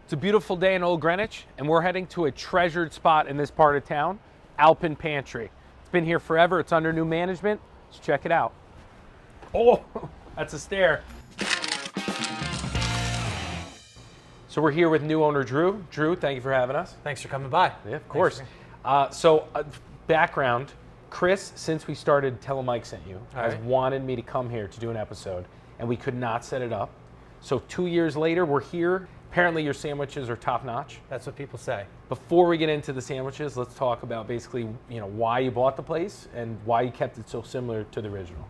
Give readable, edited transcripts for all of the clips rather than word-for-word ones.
It's a beautiful day in Old Greenwich, and we're heading to a treasured spot in this part of town, Alpen Pantry. It's been here forever. It's under new management. Let's check it out. Oh, that's a stair. So we're here with new owner Drew. Drew, thank you for having us. Thanks for coming by. Yeah, of course. Background, Chris, since we started, Tellem sent you, has wanted me to come here to do an episode, and we could not set it up. So 2 years later, we're here. Apparently your sandwiches are top notch. That's what people say. Before we get into the sandwiches, let's talk about basically, why you bought the place and why you kept it so similar to the original.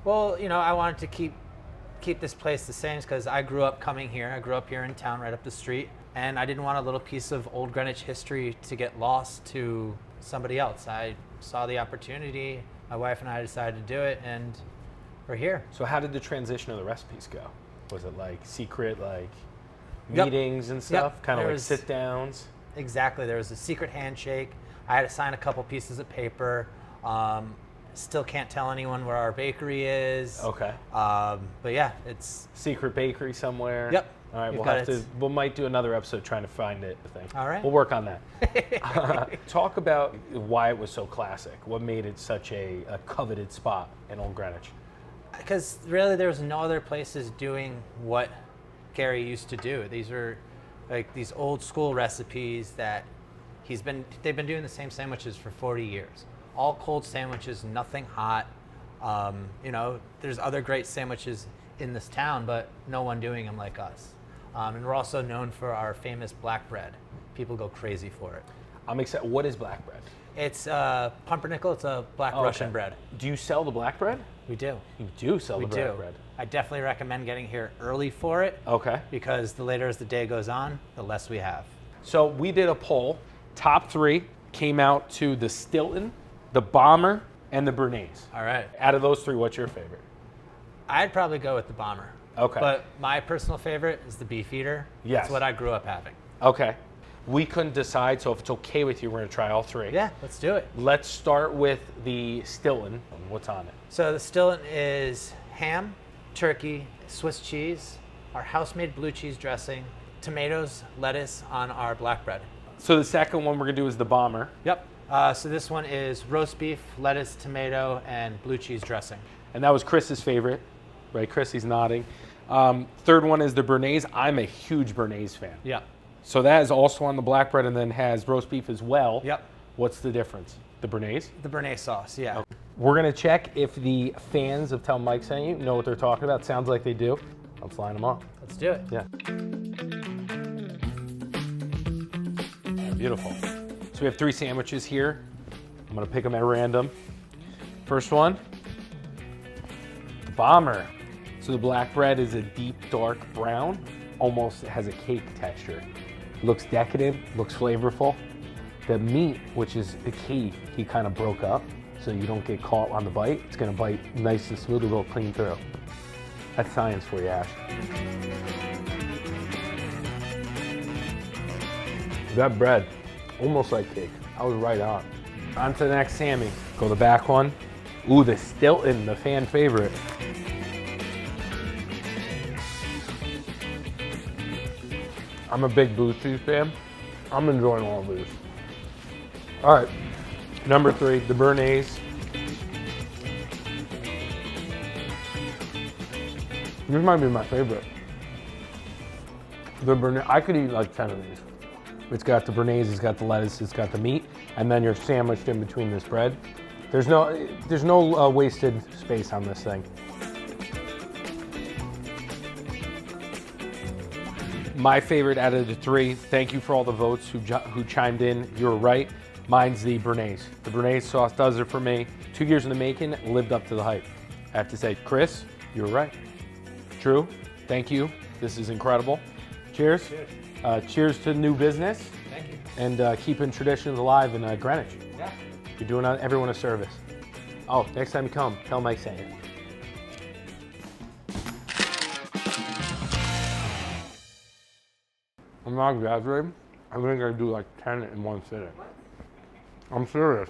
Well, I wanted to keep this place the same because I grew up coming here. I grew up here in town, right up the street, and I didn't want a little piece of Old Greenwich history to get lost to somebody else. I saw the opportunity. My wife and I decided to do it, and we're here. So how did the transition of the recipes go? Was it like secret, Yep. meetings and stuff? Yep. Kind of like sit downs? Exactly. There was a secret handshake. I had to sign a couple pieces of paper. Still can't tell anyone where our bakery is. Okay. But yeah, it's secret bakery somewhere. Yep. All right, we might do another episode trying to find it, I think. All right. We'll work on that. Talk about why it was so classic. What made it such a coveted spot in Old Greenwich? Because really there was no other places doing what Gary used to do. These were like these old school recipes that they've been doing the same sandwiches for 40 years. All cold sandwiches, nothing hot. There's other great sandwiches in this town, but no one doing them like us. And we're also known for our famous black bread. People go crazy for it. I'm excited. What is black bread? It's pumpernickel. It's a black Russian bread. Do you sell the black bread? We do. You do sell the black bread. I definitely recommend getting here early for it. Okay. Because the later as the day goes on, the less we have. So we did a poll. Top 3 came out to the Stilton, the Bomber, and the Bearnaise. All right. Out of those 3, what's your favorite? I'd probably go with the Bomber. Okay. But my personal favorite is the Beef Eater. Yes. That's what I grew up having. Okay. We couldn't decide, so if it's okay with you, we're going to try all 3. Yeah, let's do it. Let's start with the Stilton. What's on it? So the Stilton is ham, turkey, Swiss cheese, our house-made blue cheese dressing, tomatoes, lettuce on our black bread. So the second one we're going to do is the Bomber. Yep. So this one is roast beef, lettuce, tomato, and blue cheese dressing. And that was Chris's favorite, right? Chris, he's nodding. Third one is the Bearnaise. I'm a huge Bearnaise fan. Yeah. So that is also on the black bread and then has roast beef as well. Yep. What's the difference? The Bearnaise? The Bearnaise sauce, yeah. Okay. We're going to check if the fans of Tell Mike sent you know what they're talking about. Sounds like they do. I'm flying them off. Let's do it. Yeah. Beautiful. So we have 3 sandwiches here. I'm going to pick them at random. First one, the Bomber. So the black bread is a deep, dark brown. Almost has a cake texture. Looks decadent, looks flavorful. The meat, which is the key, he kind of broke up so you don't get caught on the bite. It's going to bite nice and smooth, it'll go clean through. That's science for you, Ash. That bread, almost like cake. I was right on. On to the next Sammy. Go the back one. Ooh, the Stilton, the fan favorite. I'm a big blue cheese fan. I'm enjoying all of these. All right, number 3, the Bearnaise. This might be my favorite. The Bearnaise, I could eat like 10 of these. It's got the Bearnaise, it's got the lettuce, it's got the meat, and then you're sandwiched in between this bread. There's no wasted space on this thing. My favorite out of the 3, thank you for all the votes who chimed in. You're right. Mine's the Bearnaise. The Bearnaise sauce does it for me. 2 years in the making, lived up to the hype. I have to say, Chris, you were right. Drew, thank you. This is incredible. Cheers. Cheers. Cheers to new business. Thank you. And keeping traditions alive in Greenwich. Yeah. You're doing everyone a service. Oh, next time you come, tell Mike saying it. I'm not exaggerating. I think I do like 10 in one sitting. I'm serious.